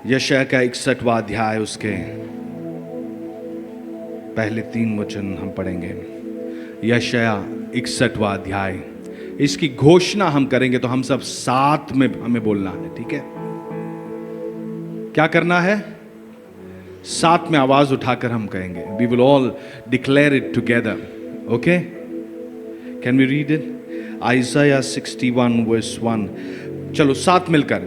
यशायाह का 61वां अध्याय, उसके पहले 3 वचन हम पढ़ेंगे। यशायाह 61वां अध्याय, इसकी घोषणा हम करेंगे तो हम सब साथ में हमें बोलना है, ठीक है? क्या करना है? साथ में आवाज उठाकर हम कहेंगे। We will all declare it together, okay? Can we read it? Isaiah 61 verse 1। चलो साथ मिलकर।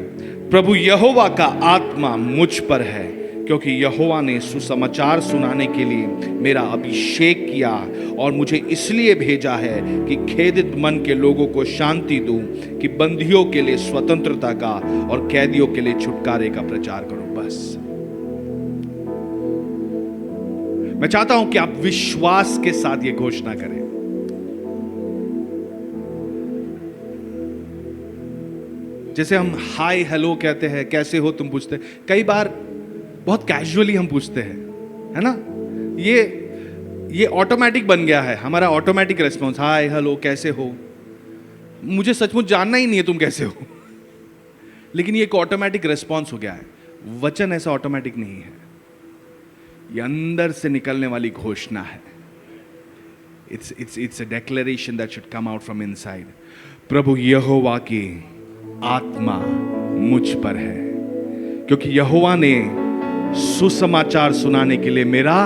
प्रभु यहोवा का आत्मा मुझ पर है, क्योंकि यहोवा ने सुसमाचार सुनाने के लिए मेरा अभिषेक किया और मुझे इसलिए भेजा है कि खेदित मन के लोगों को शांति दूं, कि बंदियों के लिए स्वतंत्रता का और कैदियों के लिए छुटकारे का प्रचार करूं। बस मैं चाहता हूं कि आप विश्वास के साथ यह घोषणा करें। जैसे हम हाय हेलो कहते हैं, कैसे हो तुम पूछते हैं, कई बार बहुत कैजुअली हम पूछते हैं, है ना? ये ऑटोमेटिक बन गया है, हमारा ऑटोमेटिक रेस्पॉन्स, हाय हेलो कैसे हो। मुझे सचमुच जानना ही नहीं है तुम कैसे हो, लेकिन ये एक ऑटोमेटिक रेस्पॉन्स हो गया है। वचन ऐसा ऑटोमेटिक नहीं है, ये अंदर से निकलने वाली घोषणा है। It's a declaration that should come out from inside. प्रभु यहोवा की आत्मा मुझ पर है, क्योंकि यहोवा ने सुसमाचार सुनाने के लिए मेरा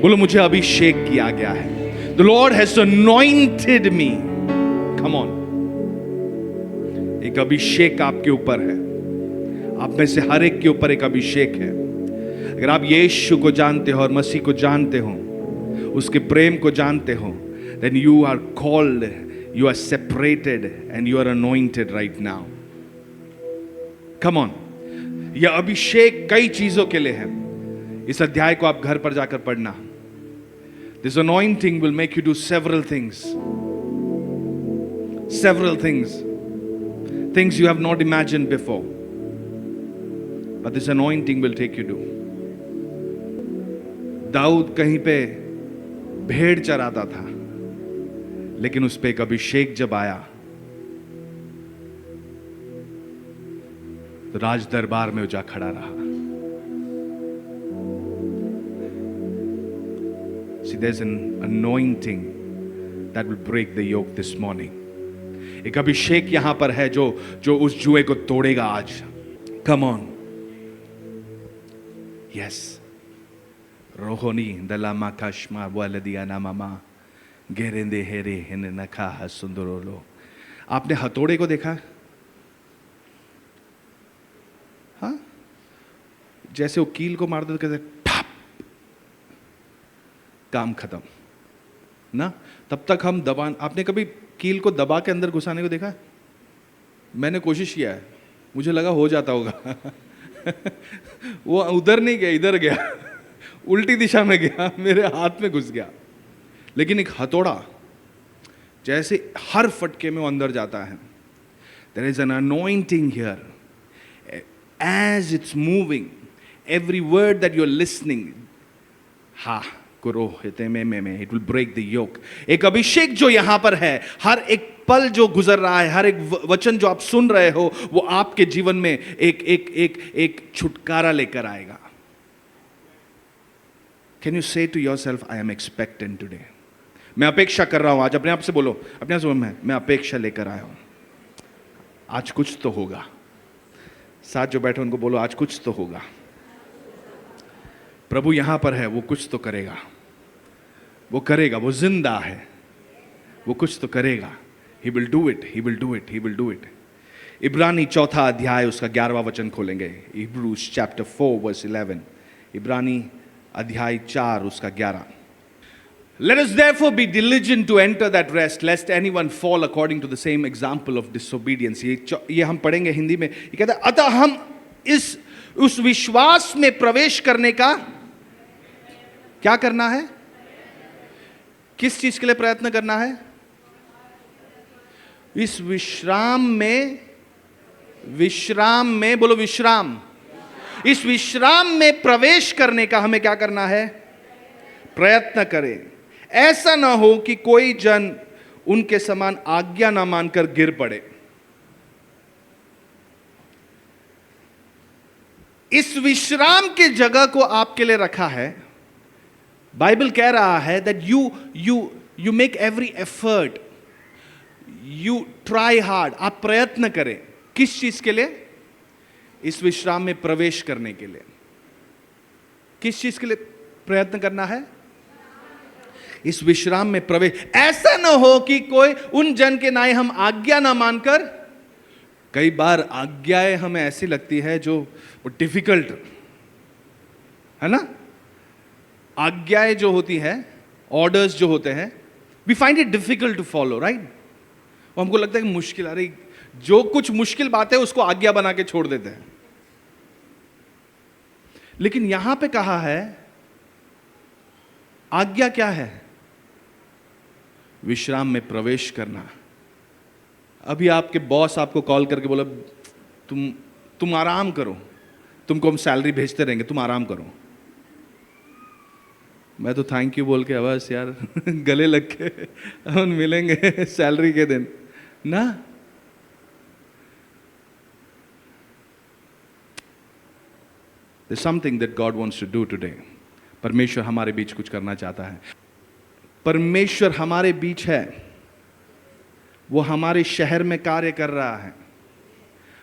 बोलो मुझे अभिषेक किया गया है। The Lord has anointed me. Come on. एक अभिषेक आपके ऊपर है, आप में से हर एक के ऊपर एक अभिषेक है। अगर आप यीशु को जानते हो और मसीह को जानते हो, उसके प्रेम को जानते हो, then you are called, you are separated and you are anointed right now. Come on. यह अभिषेक कई चीजों के लिए है। इस अध्याय को आप घर पर जाकर पढ़ना। This anointing will make you do several things. Things you have not imagined before. But this anointing will take you to. Dawood कहीं पे भेड़ चराता था, लेकिन उस पे एक अभिषेक जब आया तो राज दरबार में जा खड़ा रहा। See, there's an anointing that will break the yoke this morning. एक अभिषेक यहां पर है जो उस जुए को तोड़ेगा आज। Come on. Yes. रोहोनी दलामा काश्मा वालदिया नामामा गेरेंदे हेरे हेने नखा सुंदरोलो। आपने हथौड़े को देखा? हाँ, जैसे वो कील को मार देते कहते ठप, काम खत्म ना। तब तक हम दबा, आपने कभी कील को दबा के अंदर घुसाने को देखा? मैंने कोशिश किया है, मुझे लगा हो जाता होगा वो उधर नहीं गया, इधर गया, उल्टी दिशा में गया, मेरे हाथ में घुस गया। लेकिन एक हथौड़ा जैसे हर फटके में वो अंदर जाता है। There is an anointing here, as it's moving, every word that you are listening, हा करो हिते में it will break the yoke. एक अभिषेक जो यहां पर है, हर एक पल जो गुजर रहा है, हर एक वचन जो आप सुन रहे हो, वो आपके जीवन में एक छुटकारा लेकर आएगा। Can you say to yourself, I am expectant today? मैं अपेक्षा कर रहा हूं आज। अपने आप से बोलो, अपने आप से बोलो, मैं अपेक्षा लेकर आया हूं, आज कुछ तो होगा। साथ जो बैठे उनको बोलो, आज कुछ तो होगा। प्रभु यहां पर है, वो कुछ तो करेगा, वो करेगा, वो जिंदा है, वो कुछ तो करेगा। He will do it, he will do it, he will do it. इब्रानी 4 अध्याय उसका 11वां वचन खोलेंगे। Hebrews chapter 4 verse 11। इब्रानी अध्याय 4 उसका 11। Let us therefore be diligent to enter that rest, lest anyone fall according to the same example of disobedience। ये हम पढ़ेंगे हिंदी में। ये कहता है, अतः हम उस विश्वास में प्रवेश करने का क्या करना है? किस चीज के लिए प्रयत्न करना है? इस विश्राम में बोलो विश्राम। इस विश्राम में प्रवेश करने का हमें क्या करना है? प्रयत्न करें। ऐसा ना हो कि कोई जन उनके समान आज्ञा ना मानकर गिर पड़े। इस विश्राम के जगह को आपके लिए रखा है। बाइबल कह रहा है that you make every effort, you try hard, आप प्रयत्न करें। किस चीज के लिए? इस विश्राम में प्रवेश करने के लिए। किस चीज के लिए प्रयत्न करना है? इस विश्राम में प्रवेश। ऐसा ना हो कि कोई उन जन के नाई हम आज्ञा ना मानकर, कई बार आज्ञाएं हमें ऐसी लगती है जो डिफिकल्ट है ना। आज्ञाएं जो होती है, ऑर्डर्स जो होते हैं, we find it difficult to follow, right. हमको लगता है कि मुश्किल, अरे जो कुछ मुश्किल बात है उसको आज्ञा बना के छोड़ देते हैं। लेकिन यहां पे कहा है, आज्ञा क्या है? विश्राम में प्रवेश करना। अभी आपके बॉस आपको कॉल करके बोला तुम आराम करो, तुमको हम सैलरी भेजते रहेंगे, तुम आराम करो। मैं तो थैंक यू बोल के बस यार गले लग के हम मिलेंगे सैलरी के दिन ना। There's something that God wants to do today. परमेश्वर हमारे बीच कुछ करना चाहता है। परमेश्वर हमारे बीच है, वो हमारे शहर में कार्य कर रहा है,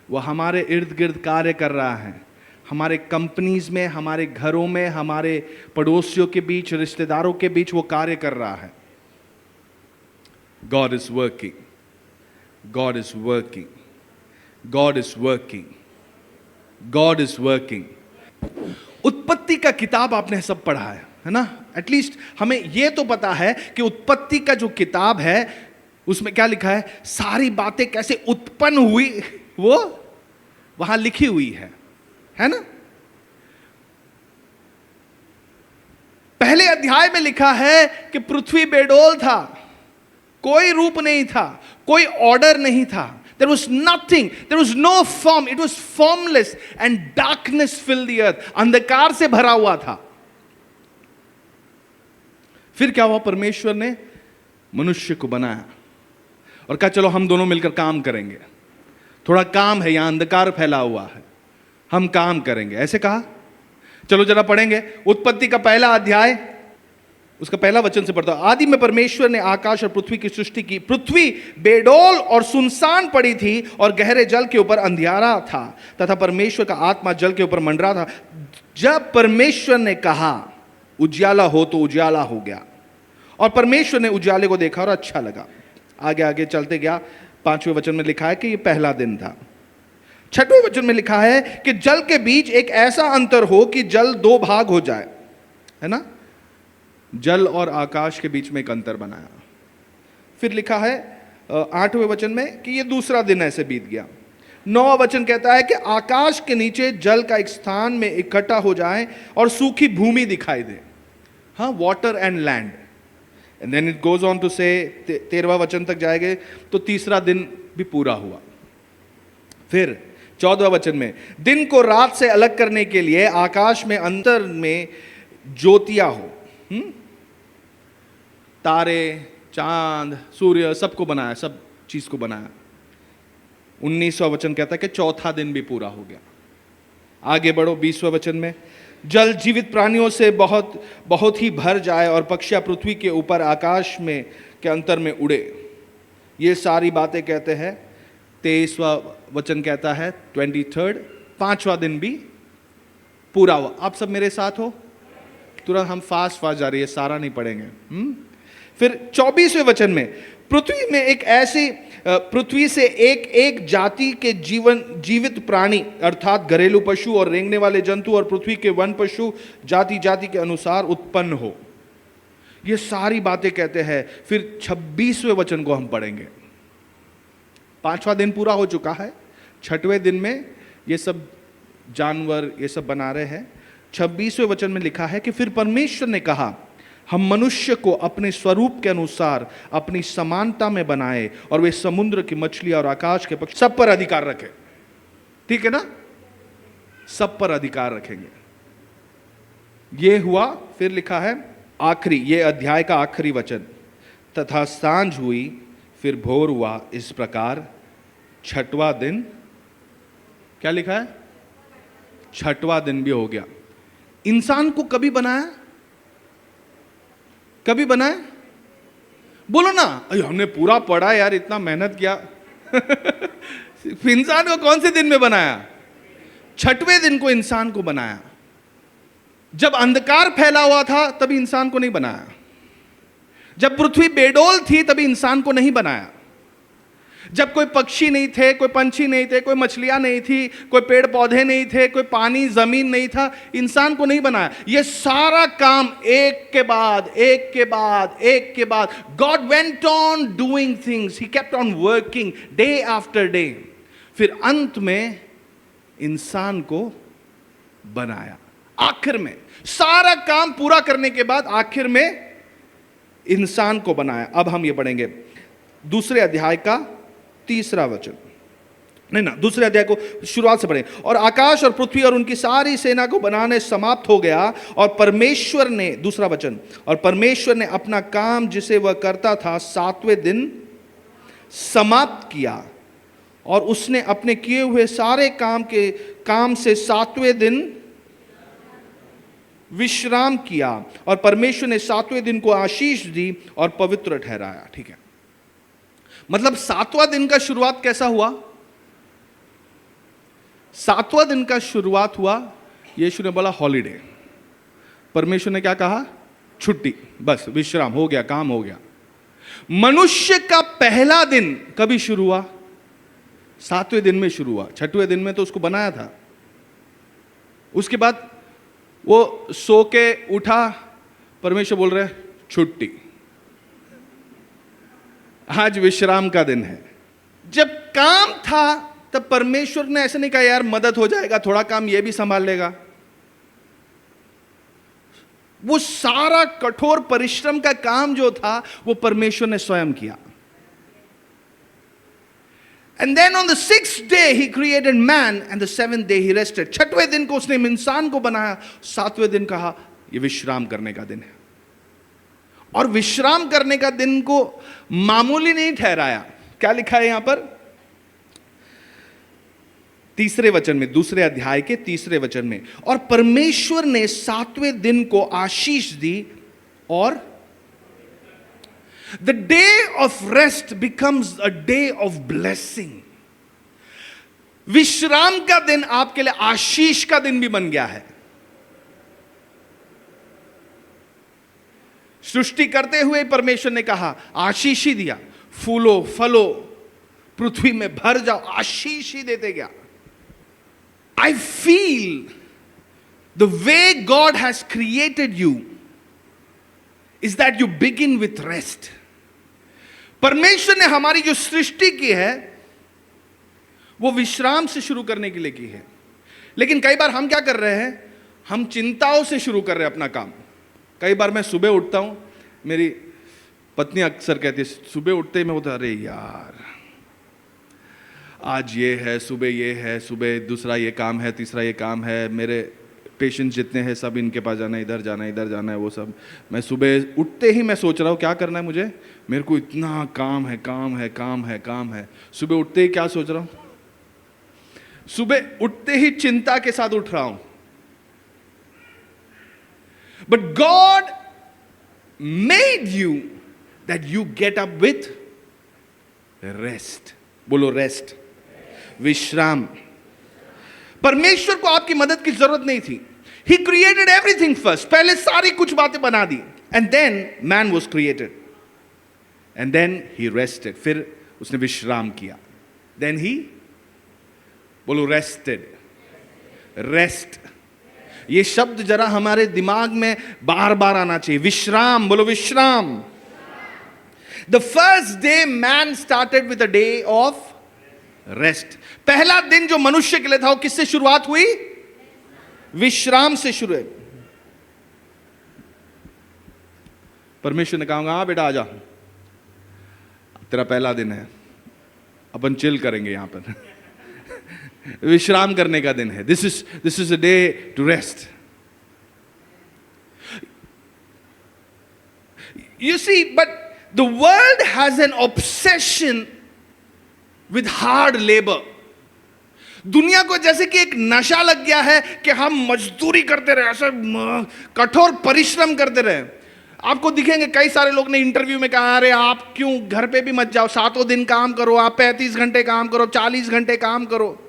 वो हमारे इर्द गिर्द कार्य कर रहा है, हमारे कंपनीज में, हमारे घरों में, हमारे पड़ोसियों के बीच, रिश्तेदारों के बीच वो कार्य कर रहा है। God is working, God is working, God is working, God is working। उत्पत्ति का किताब आपने सब पढ़ा है ना। एटलीस्ट हमें यह तो पता है कि उत्पत्ति का जो किताब है उसमें क्या लिखा है, सारी बातें कैसे उत्पन्न हुई वो वहां लिखी हुई है ना। पहले अध्याय में लिखा है कि पृथ्वी बेडोल था, कोई रूप नहीं था, कोई ऑर्डर नहीं था। There was nothing, there was no form, it was formless and darkness filled the earth। अंधकार से भरा हुआ था। फिर क्या हुआ? परमेश्वर ने मनुष्य को बनाया और कहा चलो हम दोनों मिलकर काम करेंगे, थोड़ा काम है, यहां अंधकार फैला हुआ है, हम काम करेंगे, ऐसे कहा। चलो जरा पढ़ेंगे उत्पत्ति का पहला अध्याय, उसका पहला वचन से पढ़ता हूं। आदि में परमेश्वर ने आकाश और पृथ्वी की सृष्टि की। पृथ्वी बेडौल और सुनसान पड़ी थी और गहरे जल के ऊपर अंधियारा था तथा परमेश्वर का आत्मा जल के ऊपर मंडरा था। जब परमेश्वर ने कहा उजियाला हो तो उजियाला हो गया, और परमेश्वर ने उजियाले को देखा और अच्छा लगा। आगे आगे चलते गया, 5वें वचन में लिखा है कि यह पहला दिन था। 6वें वचन में लिखा है कि जल के बीच एक ऐसा अंतर हो कि जल 2 भाग हो जाए, है ना। जल और आकाश के बीच में एक अंतर बनाया। फिर लिखा है 8वें वचन में कि यह दूसरा दिन ऐसे बीत गया। 9वां वचन कहता है कि आकाश के नीचे जल का एक स्थान में इकट्ठा हो जाए और सूखी भूमि दिखाई दे, हाँ, water and land. And then it goes on to say 13वां वचन तक जाएंगे तो तीसरा दिन भी पूरा हुआ। फिर 14वां वचन में दिन को रात से अलग करने के लिए आकाश में अंतर में ज्योतियां हो, तारे, चांद, सूर्य, सबको बनाया, सब चीज को बनाया। 19वां वचन कहता है कि चौथा दिन भी पूरा हो गया। आगे बढ़ो 20वें वचन में, जल जीवित प्राणियों से बहुत बहुत ही भर जाए और पक्षियां पृथ्वी के ऊपर आकाश में के अंतर में उड़े। ये सारी बातें कहते हैं। 23वां वचन कहता है 23rd, 5वां दिन भी पूरा हुआ। आप सब मेरे साथ हो? तुरंत हम फास्ट जा रही है, सारा नहीं पढ़ेंगे। फिर 24वें वचन में पृथ्वी में एक ऐसी पृथ्वी से एक जाति के जीवित प्राणी अर्थात घरेलू पशु और रेंगने वाले जंतु और पृथ्वी के वन पशु जाति जाति के अनुसार उत्पन्न हो। ये सारी बातें कहते हैं। फिर 26वें वचन को हम पढ़ेंगे। 5वां दिन पूरा हो चुका है, 6वें दिन में ये सब जानवर ये सब बना रहे हैं। 26वें वचन में लिखा है कि फिर परमेश्वर ने कहा हम मनुष्य को अपने स्वरूप के अनुसार अपनी समानता में बनाए और वे समुद्र की मछलियां और आकाश के पक्षी सब पर अधिकार रखें। ठीक है ना, सब पर अधिकार रखेंगे। ये हुआ। फिर लिखा है आखिरी, ये अध्याय का आखिरी वचन, तथा सांझ हुई फिर भोर हुआ, इस प्रकार 6वां दिन, क्या लिखा है? छठवां दिन भी हो गया। इंसान को कभी बनाया? कभी बनाया? बोलो ना, अरे हमने पूरा पढ़ा यार, इतना मेहनत किया। इंसान को कौन से दिन में बनाया? छठवें दिन को इंसान को बनाया। जब अंधकार फैला हुआ था तभी इंसान को नहीं बनाया। जब पृथ्वी बेडोल थी तभी इंसान को नहीं बनाया। जब कोई पक्षी नहीं थे, कोई पंछी नहीं थे, कोई मछलियां नहीं थी, कोई पेड़ पौधे नहीं थे, कोई पानी जमीन नहीं था, इंसान को नहीं बनाया। ये सारा काम एक के बाद एक के बाद एक के बाद, God went on doing things, he kept on working day after day. फिर अंत में इंसान को बनाया। आखिर में सारा काम पूरा करने के बाद आखिर में इंसान को बनाया। अब हम ये पढ़ेंगे दूसरे अध्याय का 3रा वचन, नहीं ना, दूसरे अध्याय को शुरुआत से पढ़ें। और आकाश और पृथ्वी और उनकी सारी सेना को बनाने समाप्त हो गया, और परमेश्वर ने, दूसरा वचन, और परमेश्वर ने अपना काम जिसे वह करता था 7वें दिन समाप्त किया, और उसने अपने किए हुए सारे काम से 7वें दिन विश्राम किया, और परमेश्वर ने 7वें दिन को आशीष दी और पवित्र ठहराया। ठीक है, मतलब 7वां दिन का शुरुआत कैसा हुआ? 7वां दिन का शुरुआत हुआ, यीशु ने बोला हॉलीडे। परमेश्वर ने क्या कहा? छुट्टी, बस विश्राम हो गया, काम हो गया। मनुष्य का पहला दिन कभी शुरू हुआ? 7वें दिन में शुरू हुआ। 6वें दिन में तो उसको बनाया था। उसके बाद वो सो के उठा, परमेश्वर बोल रहे छुट्टी, आज विश्राम का दिन है। जब काम था तब परमेश्वर ने ऐसे नहीं कहा यार मदद हो जाएगा, थोड़ा काम ये भी संभाल लेगा। वो सारा कठोर परिश्रम का काम जो था वो परमेश्वर ने स्वयं किया। And then on the 6th day he created man, and the 7th day he rested. 6वें दिन को उसने इंसान को बनाया, 7वें दिन कहा ये विश्राम करने का दिन है। और विश्राम करने का दिन को मामूली नहीं ठहराया। क्या लिखा है यहां पर? 3रे वचन में, दूसरे अध्याय के 3रे वचन में, और परमेश्वर ने 7वें दिन को आशीष दी, और the day of rest becomes a day of blessing. विश्राम का दिन आपके लिए आशीष का दिन भी बन गया है। सृष्टि करते हुए परमेश्वर ने कहा आशीष ही दिया, फूलो फलो पृथ्वी में भर जाओ, आशीष ही देते गया। I feel the way God has created you is that you begin with rest. परमेश्वर ने हमारी जो सृष्टि की है वो विश्राम से शुरू करने के लिए की है। लेकिन कई बार हम क्या कर रहे हैं? हम चिंताओं से शुरू कर रहे हैं अपना काम। कई बार मैं सुबह उठता हूं, मेरी पत्नी अक्सर कहती है, सुबह उठते ही मैं बोलता अरे यार आज ये है, सुबह ये है, सुबह दूसरा ये काम है, तीसरा ये काम है, मेरे पेशेंट्स जितने हैं सब इनके पास जाना है, इधर जाना है, इधर जाना है, वो सब। मैं सुबह उठते ही मैं सोच रहा हूँ क्या करना है मुझे, मेरे को इतना काम है, काम है, काम है, काम है। सुबह उठते ही क्या सोच रहा हूँ? सुबह उठते ही चिंता के साथ उठ रहा हूं। But God made you that you get up with rest. बोलो रेस्ट, विश्राम। परमेश्वर को आपकी मदद की जरूरत नहीं थी। ही क्रिएटेड एवरीथिंग फर्स्ट, पहले सारी कुछ बातें बना दी, and then man was created, and then he rested, फिर उसने विश्राम किया। देन ही, बोलो रेस्टेड, रेस्ट। ये शब्द जरा हमारे दिमाग में बार बार आना चाहिए। विश्राम, बोलो विश्राम। The first day man started with a day of rest. पहला दिन जो मनुष्य के लिए था वो किससे शुरुआत हुई? विश्राम से शुरू है। परमेश्वर ने कहा हाँ बेटा आजा, तेरा पहला दिन है, अपन चिल करेंगे यहां पर। विश्राम करने का दिन है। This is a day to rest. You see, but the world has an obsession with hard labor. दुनिया को जैसे कि एक नशा लग गया है कि हम मजदूरी करते रहे, ऐसे कठोर परिश्रम करते रहे। आपको दिखेंगे कई सारे लोग ने इंटरव्यू में कहा, अरे आप क्यों घर पे भी मत जाओ, 7 दिन काम करो, आप 35 घंटे काम करो, 40 घंटे काम करो।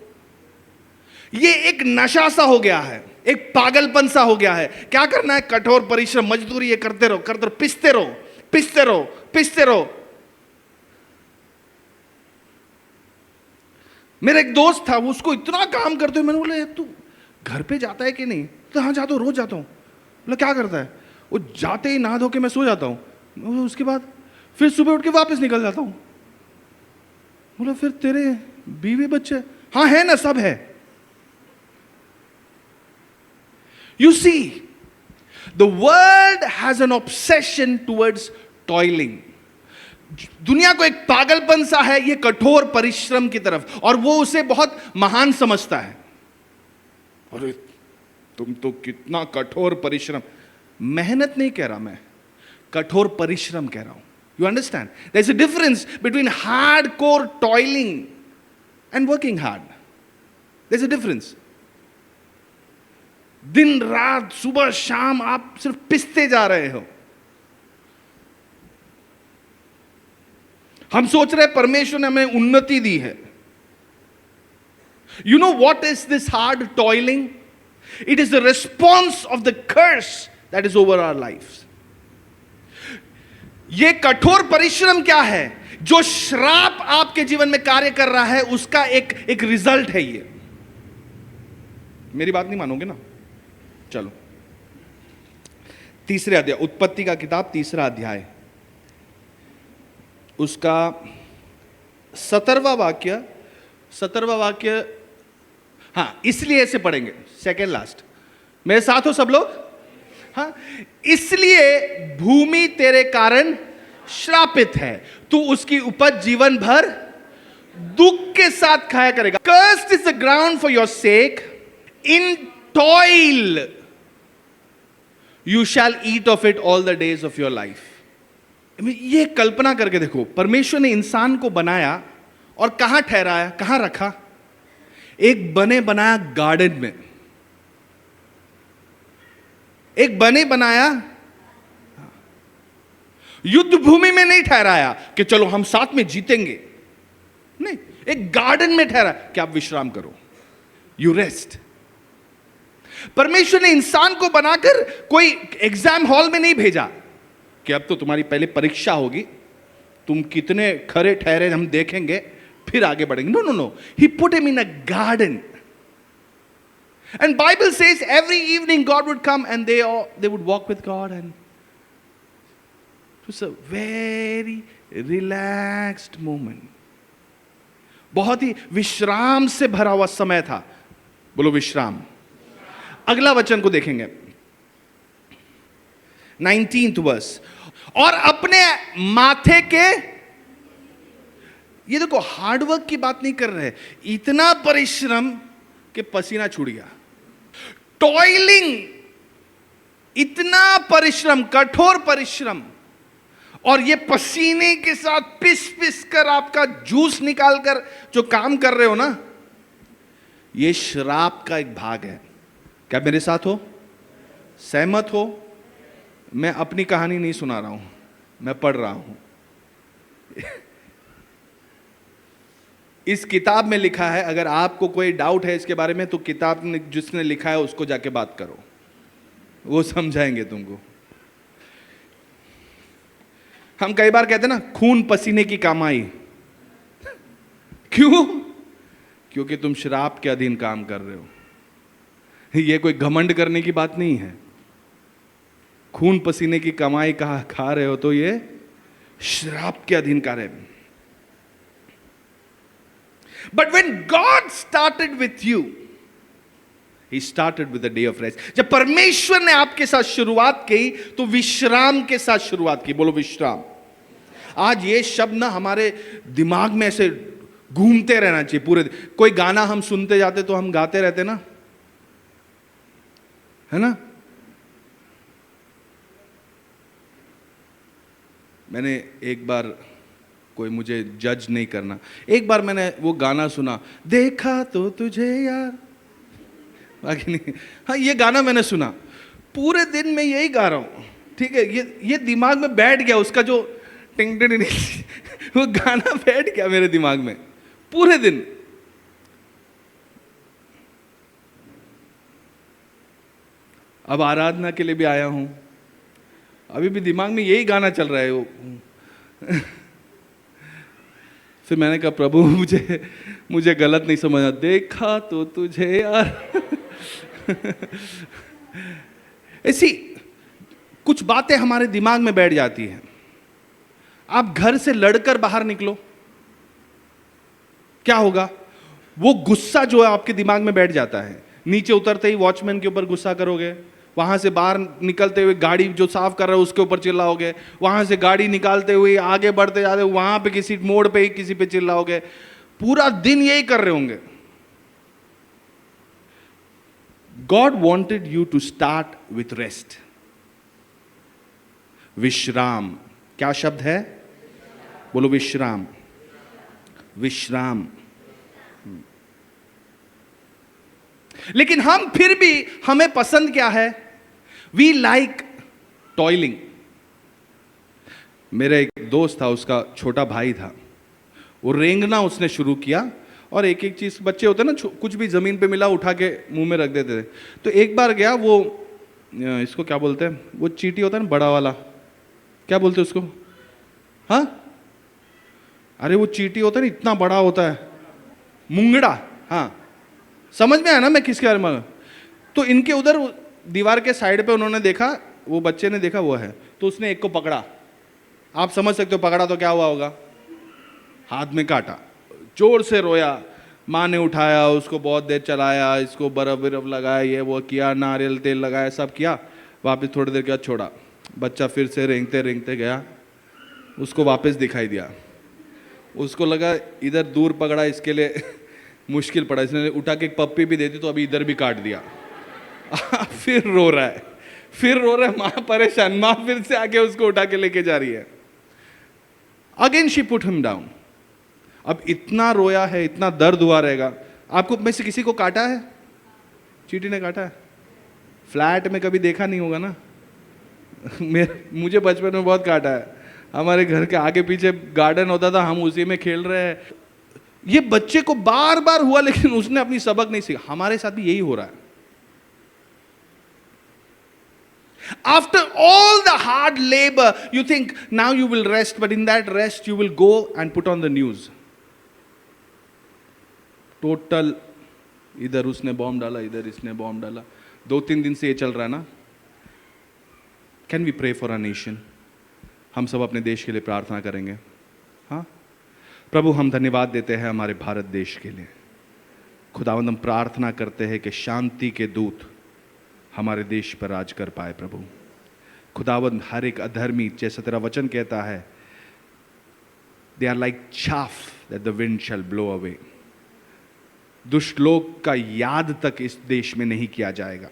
ये एक नशा सा हो गया है, एक पागलपन सा हो गया है। क्या करना है? कठोर परिश्रम, मजदूरी, ये करते रहो, करते रहो, पिसते रहो, पिसते रहो, पिसते रहो। मेरा एक दोस्त था, वो उसको इतना काम करते हुए मैंने बोला, तू घर पे जाता है कि नहीं? तो हाँ जाता हूँ, रोज जाता हूँ। बोला क्या करता है? वो जाते ही नहा धो के मैं सो जाता हूँ, उसके बाद फिर सुबह उठ के वापस निकल जाता हूँ। बोला फिर तेरे बीवी बच्चे? हाँ है ना, सब है। You see, the world has an obsession towards toiling. दुनिया को एक पागलपन सा है ये कठोर परिश्रम की तरफ, और वो उसे बहुत महान समझता है। अरे तुम तो कितना कठोर परिश्रम, मेहनत नहीं कह रहा मैं, कठोर परिश्रम कह रहा हूं। You understand? There is a difference between hardcore toiling and working hard. There is a difference. दिन रात सुबह शाम आप सिर्फ पिसते जा रहे हो। हम सोच रहे परमेश्वर ने हमें उन्नति दी है। You know what is this hard toiling? It is the response of the curse that is over our life. ये कठोर परिश्रम क्या है? जो श्राप आपके जीवन में कार्य कर रहा है उसका एक रिजल्ट है ये। मेरी बात नहीं मानोगे ना? चलो, तीसरे अध्याय, उत्पत्ति का किताब 3 अध्याय, उसका 17वां वाक्य। हाँ, इसलिए ऐसे पढ़ेंगे, सेकेंड लास्ट। मेरे साथ हो सब लोग? हाँ, इसलिए भूमि तेरे कारण श्रापित है, तू उसकी उपज जीवन भर दुख के साथ खाया करेगा। Cursed is the ground for your sake, in toil you shall eat of it all the days of your life. ये कल्पना करके देखो, परमेश्वर ने इंसान को बनाया और कहां ठहराया, कहां रखा? एक बने बनाया गार्डन में, एक बने बनाया, युद्ध भूमि में नहीं ठहराया कि चलो हम साथ में जीतेंगे, नहीं, एक गार्डन में ठहरा कि आप विश्राम करो, यू रेस्ट। परमेश्वर ने इंसान को बनाकर कोई एग्जाम हॉल में नहीं भेजा कि अब तो तुम्हारी पहले परीक्षा होगी, तुम कितने खरे ठहरे हम देखेंगे, फिर आगे बढ़ेंगे। No no no, he put him in a garden. And Bible says every evening God would come and they would walk with God, and it was a very relaxed moment. बहुत ही विश्राम से भरा हुआ समय था। बोलो विश्राम। अगला वचन को देखेंगे, 19th वर्स। और अपने माथे के, ये देखो हार्डवर्क की बात नहीं कर रहे, इतना परिश्रम कि पसीना छूट गया। टॉयलिंग, इतना परिश्रम, कठोर परिश्रम, और ये पसीने के साथ पिस पिस कर आपका जूस निकालकर जो काम कर रहे हो ना, ये श्राप का एक भाग है। क्या मेरे साथ हो? सहमत हो? मैं अपनी कहानी नहीं सुना रहा हूं, मैं पढ़ रहा हूं। इस किताब में लिखा है, अगर आपको कोई डाउट है इसके बारे में तो किताब में जिसने लिखा है उसको जाके बात करो, वो समझाएंगे तुमको। हम कई बार कहते हैं ना, खून पसीने की कमाई। क्यों? क्योंकि तुम श्राप के अधीन काम कर रहे हो। ये कोई घमंड करने की बात नहीं है। खून पसीने की कमाई खा रहे हो तो ये श्राप के अधीन कार्य है। But when God started with you, he started with the day of rest. जब परमेश्वर ने आपके साथ शुरुआत की तो विश्राम के साथ शुरुआत की। बोलो विश्राम। आज ये शब्द ना हमारे दिमाग में ऐसे घूमते रहना चाहिए पूरे। कोई गाना हम सुनते जाते तो हम गाते रहते ना, है ना? मैंने एक बार कोई मुझे जज नहीं करना। एक बार मैंने वो गाना सुना, देखा तो तुझे यार, बाकी नहीं। हाँ, ये गाना मैंने सुना, पूरे दिन में यही गा रहा हूँ, ठीक है। ये दिमाग में बैठ गया, उसका जो टिंग टिंग वो गाना बैठ गया मेरे दिमाग में पूरे दिन। अब आराधना के लिए भी आया हूं, अभी भी दिमाग में यही गाना चल रहा है वो। फिर मैंने कहा प्रभु मुझे गलत नहीं समझना, देखा तो तुझे यार। ऐसी कुछ बातें हमारे दिमाग में बैठ जाती हैं। आप घर से लड़कर बाहर निकलो, क्या होगा? वो गुस्सा जो है आपके दिमाग में बैठ जाता है। नीचे उतरते ही वॉचमैन के ऊपर गुस्सा करोगे, वहां से बाहर निकलते हुए गाड़ी जो साफ कर रहा है उसके ऊपर चिल्लाओगे, वहां से गाड़ी निकालते हुए आगे बढ़ते जाते वहां पे किसी मोड़ पे ही किसी पे चिल्लाओगे, पूरा दिन यही कर रहे होंगे। God wanted you to start with rest, विश्राम। क्या शब्द है? बोलो विश्राम, विश्राम। लेकिन हम फिर भी, हमें पसंद क्या है? We like toiling. मेरा एक दोस्त था, उसका छोटा भाई था, वो रेंगना उसने शुरू किया, और एक एक चीज, बच्चे होते ना, कुछ भी जमीन पे मिला उठा के मुंह में रख देते थे। तो एक बार गया वो, इसको क्या बोलते हैं, वो चींटी होता है ना बड़ा वाला, क्या बोलते हैं उसको? हाँ, अरे वो चींटी होता है ना, इतना बड़ा होता है, मुंगड़ा। हाँ, समझ में आया ना मैं किसके बारे में? तो इनके उधर दीवार के साइड पे उन्होंने देखा, वो बच्चे ने देखा वो है, तो उसने एक को पकड़ा। आप समझ सकते हो पकड़ा तो क्या हुआ होगा? हाथ में काटा, जोर से रोया। माँ ने उठाया उसको, बहुत देर चलाया, इसको बर्फ बर्फ लगाया, ये वो किया, नारियल तेल लगाया, सब किया। वापस थोड़ी देर के बाद छोड़ा, बच्चा फिर से रेंगते रेंगते गया, उसको वापस दिखाई दिया। उसको लगा इधर दूर पकड़ा, इसके लिए मुश्किल पड़ा, इसने उठा के एक पप्पी भी दे दी, तो अभी इधर भी काट दिया। फिर रो रहा है, फिर रो रहा है, माँ परेशान, माँ फिर से आके उसको उठा के लेके जा रही है। Again she put him down. अब इतना रोया है, इतना दर्द हुआ रहेगा। आपको में से किसी को काटा है? चींटी ने काटा है? फ्लैट में कभी देखा नहीं होगा ना। मुझे बचपन में बहुत काटा है। हमारे घर के आगे पीछे गार्डन होता था, हम उसी में खेल रहे हैं। ये बच्चे को बार बार हुआ, लेकिन उसने अपनी सबक नहीं सीखा। हमारे साथ भी यही हो रहा है। After all the hard labor, you think now you will rest, but in that rest you will go and put on the news. Total इधर उसने बॉम्ब डाला, इधर इसने बॉम्ब डाला। 2-3 दिन से ये चल रहा है ना। Can we pray for a nation? हम सब अपने देश के लिए प्रार्थना करेंगे। हाँ प्रभु, हम धन्यवाद देते हैं हमारे भारत देश के लिए। खुदावंद, हम प्रार्थना करते हैं कि शांति के दूत हमारे देश पर राज कर पाए। प्रभु खुदावंद, हर एक अधर्मी, जैसा तेरा वचन कहता है, they are like chaff that the wind shall blow away. दुष्ट लोग का याद तक इस देश में नहीं किया जाएगा।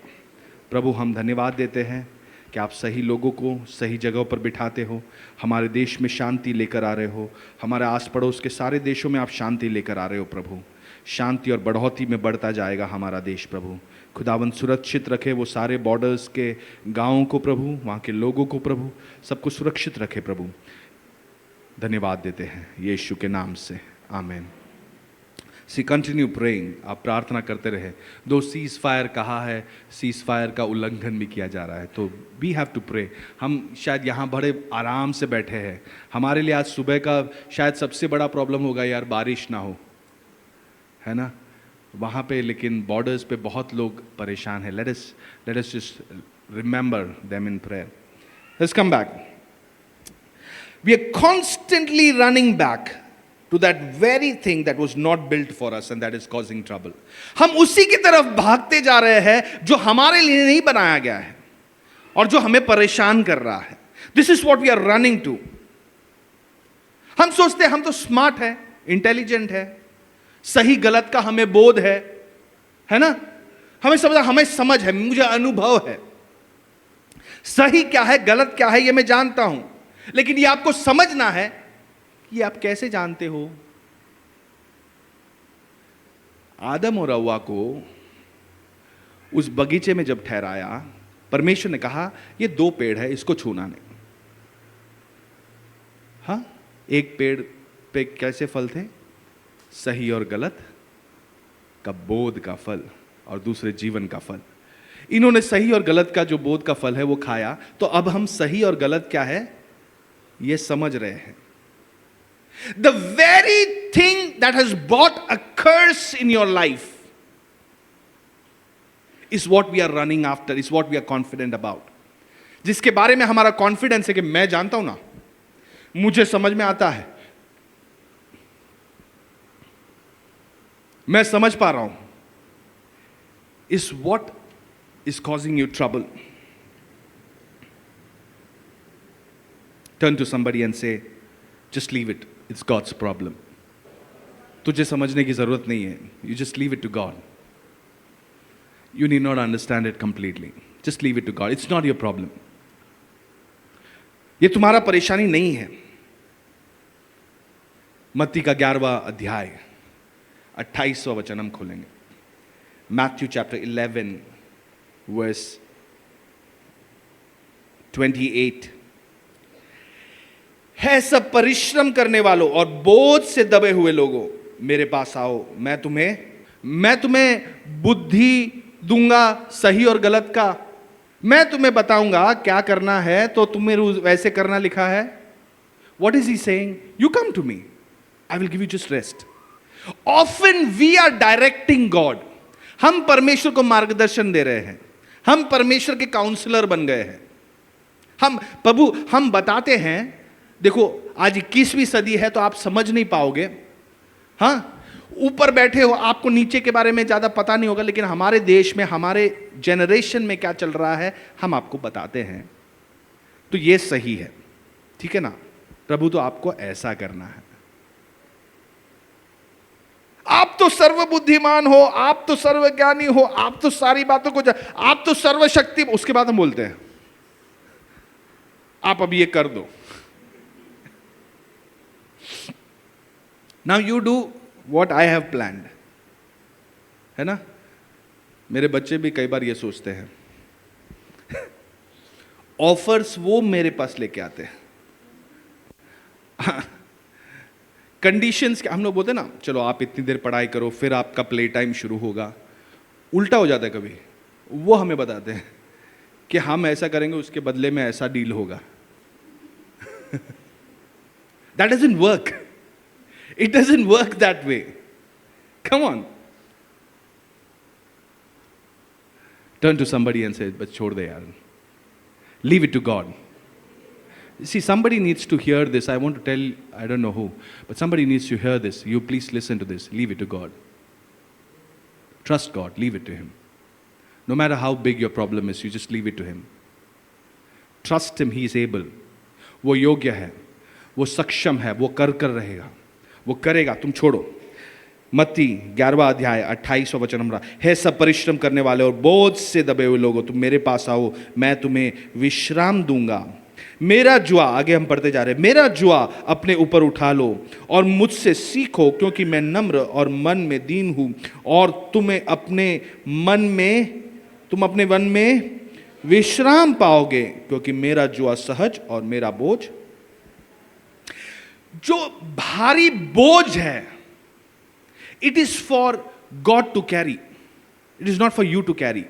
प्रभु हम धन्यवाद देते हैं कि आप सही लोगों को सही जगहों पर बिठाते हो, हमारे देश में शांति लेकर आ रहे हो, हमारे आस पड़ोस के सारे देशों में आप शांति लेकर आ रहे हो। प्रभु शांति और बढ़ोतरी में बढ़ता जाएगा हमारा देश। प्रभु खुदावंद सुरक्षित रखे वो सारे बॉर्डर्स के गाँवों को प्रभु, वहाँ के लोगों को प्रभु, सबको सुरक्षित रखे। प्रभु धन्यवाद देते हैं यीशु के नाम से, आमीन। सी कंटिन्यू प्रेइंग, आप प्रार्थना करते रहे। दो सीज फायर कहा है, सीज फायर का उल्लंघन भी किया जा रहा है, तो वी हैव टू प्रे। हम शायद यहाँ बड़े आराम से बैठे हैं, हमारे लिए आज सुबह का शायद सबसे बड़ा प्रॉब्लम होगा यार बारिश ना हो, है ना, वहाँ पे, लेकिन बॉर्डर्स पे बहुत लोग परेशान हैं। Let us just remember them in prayer. Let's come back. We are constantly running back to that very thing that was not built for us and that is causing trouble. हम उसी की तरफ भागते जा रहे हैं जो हमारे लिए नहीं बनाया गया है और जो हमें परेशान कर रहा है। This is what we are running to. हम सोचते हैं हम तो स्मार्ट है, इंटेलिजेंट है, सही गलत का हमें बोध है ना, हमें समझ है, मुझे अनुभव है, सही क्या है गलत क्या है ये मैं जानता हूं, लेकिन ये आपको समझना है ये आप कैसे जानते हो? आदम और हव्वा को उस बगीचे में जब ठहराया, परमेश्वर ने कहा ये 2 पेड़ है, इसको छूना नहीं। हाँ, एक पेड़ पे कैसे फल थे? सही और गलत का बोध का फल, और दूसरे जीवन का फल। इन्होंने सही और गलत का जो बोध का फल है वो खाया, तो अब हम सही और गलत क्या है ये समझ रहे हैं। The very thing that has brought a curse in your life is what we are running after, is what we are confident about. जिसके बारे में हमारा कॉन्फिडेंस है कि मैं जानता हूं ना, मुझे समझ में आता है, मैं समझ पा रहा हूं, is what is causing you trouble. Turn to somebody and say, just leave it. It's God's problem. तुझे समझने की जरूरत नहीं है. You just leave it to God. You need not understand it completely. Just leave it to God. It's not your problem. ये तुम्हारा परेशानी नहीं है. मत्ती का 11वां अध्याय 28वां वचन हम खोलेंगे. Matthew chapter 11 verse 28. है सब परिश्रम करने वालों और बोझ से दबे हुए लोगों, मेरे पास आओ, मैं तुम्हें बुद्धि दूंगा सही और गलत का. मैं तुम्हें बताऊंगा क्या करना है, तो तुम्हें वैसे करना लिखा है. What is he saying? You come to me, I will give you just rest. Often we are directing God. हम परमेश्वर को मार्गदर्शन दे रहे हैं, हम परमेश्वर के काउंसलर बन गए हैं. हम बताते हैं, देखो आज 21वीं सदी है तो आप समझ नहीं पाओगे. हाँ, ऊपर बैठे हो, आपको नीचे के बारे में ज्यादा पता नहीं होगा, लेकिन हमारे देश में, हमारे जनरेशन में क्या चल रहा है हम आपको बताते हैं. तो ये सही है, ठीक है ना. प्रभु तो आपको ऐसा करना है. आप तो सर्वबुद्धिमान हो, आप तो सर्वज्ञानी हो, आप तो सारी बातों को आप तो सर्वशक्ति. उसके बाद हम बोलते हैं आप अब ये कर दो. Now you do what I have planned. है ना. मेरे बच्चे भी कई बार ये सोचते हैं. ऑफर्स वो मेरे पास लेके आते हैं. कंडीशंस क्या, हम लोग बोलते हैं ना, चलो आप इतनी देर पढ़ाई करो फिर आपका प्ले टाइम शुरू होगा. उल्टा हो जाता है कभी. वो हमें बताते हैं कि हम ऐसा करेंगे, उसके बदले में ऐसा डील होगा. That doesn't work. It doesn't work that way. Come on. Turn to somebody and say, but chhod de yaar. Leave it to God. See, somebody needs to hear this. I want to tell, I don't know who, but somebody needs to hear this. You please listen to this. Leave it to God. Trust God. Leave it to Him. No matter how big your problem is, you just leave it to Him. Trust Him. He is able. वो योग्य है, वो सक्षम है, वो कर रहेगा, वो करेगा. तुम छोड़ो. मत्ती 11वां अध्याय 28वां वचन हमारा है, सब परिश्रम करने वाले और बोझ से दबे हुए लोगों, तुम मेरे पास आओ, मैं तुम्हें विश्राम दूंगा. मेरा जुआ, आगे हम पढ़ते जा रहे हैं, मेरा जुआ अपने ऊपर उठा लो और मुझसे सीखो, क्योंकि मैं नम्र और मन में दीन हूं, और तुम अपने मन में विश्राम पाओगे, क्योंकि मेरा जुआ सहज और मेरा बोझ. जो भारी बोझ है, it is for God to carry, it is not for you to carry.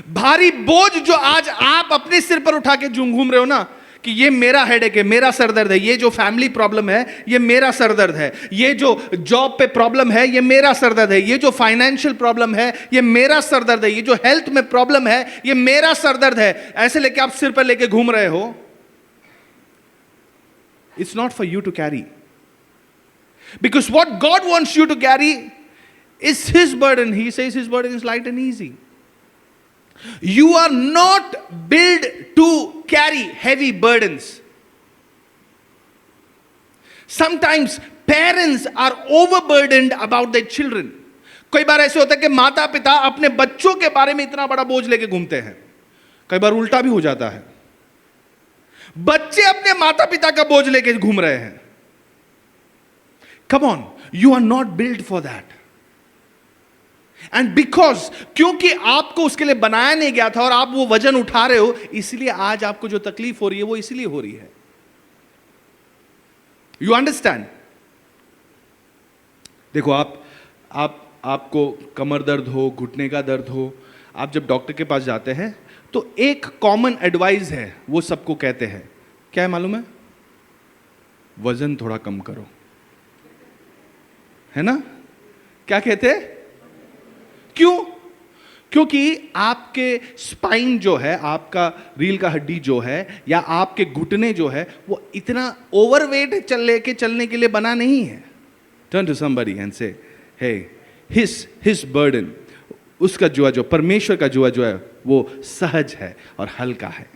भारी बोझ जो आज आप अपने सिर पर उठा के घूम रहे हो ना, कि ये मेरा हेडेक है, मेरा सरदर्द है, ये जो फैमिली प्रॉब्लम है ये मेरा सरदर्द है, ये जो जॉब पे प्रॉब्लम है ये मेरा सरदर्द है, ये जो फाइनेंशियल प्रॉब्लम है ये मेरा सरदर्द है, ये जो हेल्थ में प्रॉब्लम है ये मेरा सरदर्द है, ऐसे लेके आप सिर पर लेके घूम रहे हो. It's not for you to carry. Because what God wants you to carry is His burden. He says His burden is light and easy. You are not built to carry heavy burdens. Sometimes parents are overburdened about their children. कई बार ऐसे होता है कि माता पिता अपने बच्चों के बारे में इतना बड़ा बोझ लेके घूमते हैं. कई बार उल्टा भी हो जाता है, बच्चे अपने माता पिता का बोझ लेके घूम रहे हैं. Come on, you are not build for that. And because, क्योंकि आपको उसके लिए बनाया नहीं गया था और आप वो वजन उठा रहे हो, इसलिए आज आपको जो तकलीफ हो रही है वो इसलिए हो रही है। You understand? देखो, आपको कमर दर्द हो, घुटने का दर्द हो, आप जब डॉक्टर के पास जाते हैं तो एक कॉमन एडवाइस है, वो सबको कहते हैं, क्या है मालूम है? वजन थोड़ा कम करो, है ना? क्या कहते हैं? क्यों? क्योंकि आपके स्पाइन जो है, आपका रीढ़ का हड्डी जो है, या आपके घुटने जो है, वो इतना ओवरवेट चलने के लिए बना नहीं है। टर्न टू समबडी एंड से, हे, हिज बर्डन, उसका जो परमेश्वर का जो है वो सहज है और हल्का है।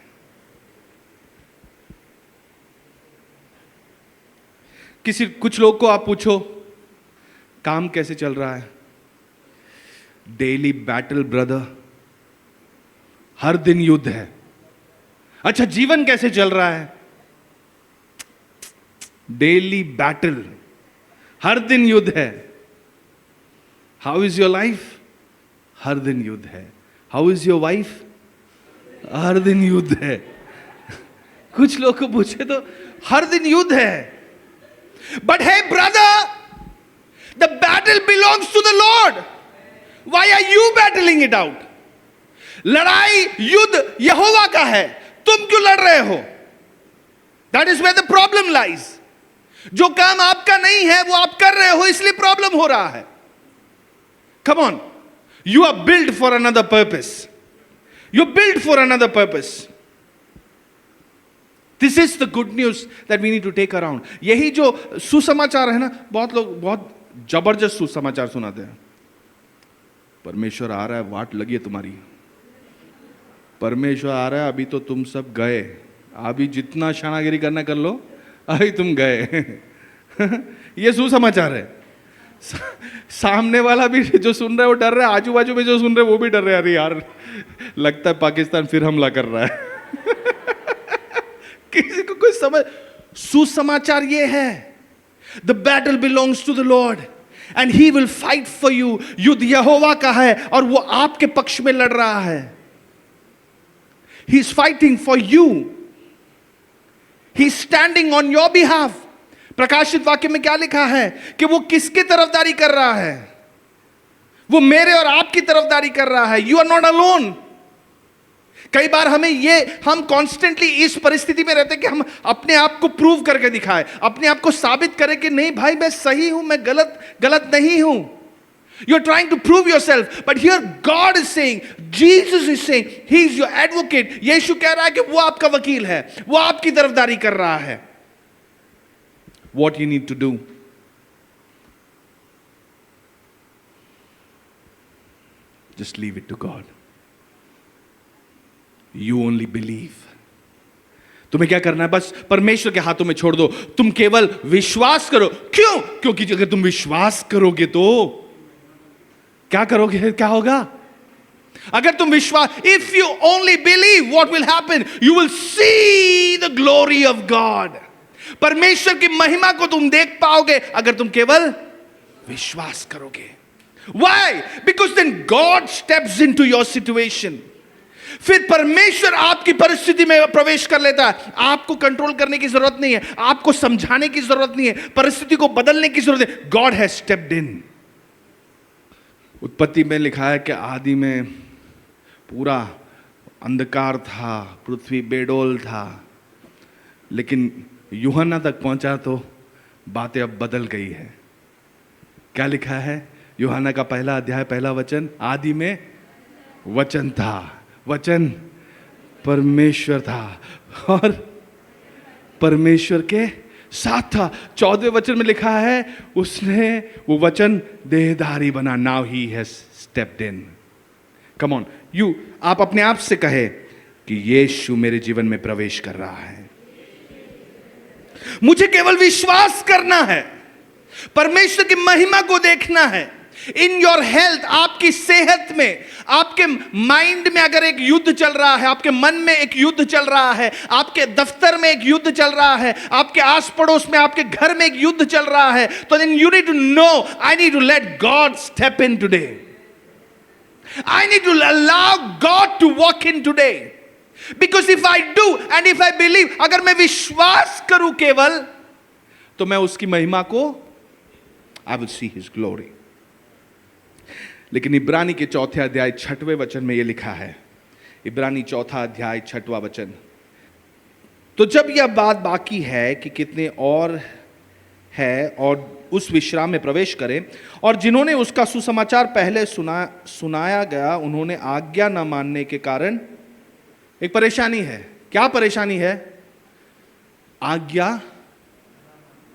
कुछ लोग को आप पूछो काम कैसे चल रहा है, डेली बैटल ब्रदर, हर दिन युद्ध है। अच्छा, जीवन कैसे चल रहा है? डेली बैटल, हर दिन युद्ध है। How is your life? हर दिन युद्ध है। How is your wife? हर दिन युद्ध है। कुछ लोग को पूछे तो हर दिन युद्ध है। But hey brother, the battle belongs to the Lord. Why are you battling it out? लड़ाई, युद्ध यहोवा का है, तुम क्यों लड़ रहे हो? That is where the problem lies. जो काम आपका नहीं है वो आप कर रहे हो, इसलिए प्रॉब्लम हो रहा है। Come on, you are built for another purpose. You're built for another purpose. This is the good news that we need to take around. यही जो सुसमाचार है ना, बहुत लोग बहुत जबरदस्त सुसमाचार सुनाते हैं। परमेश्वर आ रहा है, वाट लगी है तुम्हारी। परमेश्वर आ रहा है, अभी तो तुम सब गए, अभी जितना शानागिरी करना कर लो, अभी तुम गए। ये सुसमाचार है। सामने वाला भी जो सुन रहा है वो डर रहा है, आजू बाजू में जो सुन रहे हैं वो भी डर रहे हैं। अरे यार, लगता है पाकिस्तान फिर हमला कर रहा है। किसी को कोई समझ? सुसमाचार ये है, the battle belongs to the Lord and he will fight for you. युद्ध यहोवा का है और वो आपके पक्ष में लड़ रहा है। He is fighting for you, he is standing on your behalf. प्रकाशित वाक्य में क्या लिखा है कि वो किसकी तरफदारी कर रहा है? वो मेरे और आपकी तरफदारी कर रहा है। You are not alone. कई बार हम कॉन्स्टेंटली इस परिस्थिति में रहते हैं कि हम अपने आप को प्रूव करके दिखाएं, अपने आप को साबित करें कि नहीं भाई मैं सही हूं, मैं गलत नहीं हूं। You are trying to prove yourself, but here God is saying, Jesus is saying, he is your advocate. यीशु कह रहा है कि वो आपका वकील है, वो आपकी तरफदारी कर रहा है। What you need to do? Just leave it to God. You only believe. तुम्हें क्या करना है? बस परमेश्वर के हाथों में छोड़ दो। तुम केवल विश्वास करो। क्यों? क्योंकि अगर तुम विश्वास करोगे तो क्या करोगे? क्या होगा? अगर तुम विश्वास, if you only believe, what will happen? You will see the glory of God. परमेश्वर की महिमा को तुम देख पाओगे अगर तुम केवल विश्वास करोगे। Why? Because then God steps into your situation. फिर परमेश्वर आपकी परिस्थिति में प्रवेश कर लेता है। आपको कंट्रोल करने की जरूरत नहीं है, आपको समझाने की जरूरत नहीं है, परिस्थिति को बदलने की जरूरत है। God has stepped in. उत्पत्ति में लिखा है कि आदि में पूरा अंधकार था, पृथ्वी बेडोल था, लेकिन यूहन्ना तक पहुंचा तो बातें अब बदल गई है। क्या लिखा है? यूहन्ना का पहला अध्याय पहला वचन, आदि में वचन था, वचन परमेश्वर था और परमेश्वर के साथ था। 14वें वचन में लिखा है उसने वो वचन देहधारी बना। Now he has stepped in. Come on, आप अपने आप से कहे कि यीशु मेरे जीवन में प्रवेश कर रहा है। मुझे केवल विश्वास करना है, परमेश्वर की महिमा को देखना है, इन योर हेल्थ, आपकी सेहत में, आपके माइंड में अगर एक युद्ध चल रहा है, आपके मन में एक युद्ध चल रहा है, आपके दफ्तर में एक युद्ध चल रहा है, आपके आस पड़ोस में, आपके घर में एक युद्ध चल रहा है, तो then you need to know, I need to let God step in today. I need to allow God to walk in today. Because if I do and if I believe, अगर मैं विश्वास करूं केवल, तो मैं उसकी महिमा को, I will see His glory. लेकिन इब्रानी के 4 अध्याय 6वें वचन में यह लिखा है, इब्रानी 4 अध्याय 6वां वचन, तो जब यह बात बाकी है कि कितने और है और उस विश्राम में प्रवेश करें, और जिन्होंने उसका सुसमाचार पहले सुनाया गया, उन्होंने आज्ञा न मानने के कारण एक परेशानी है. क्या परेशानी है? आज्ञा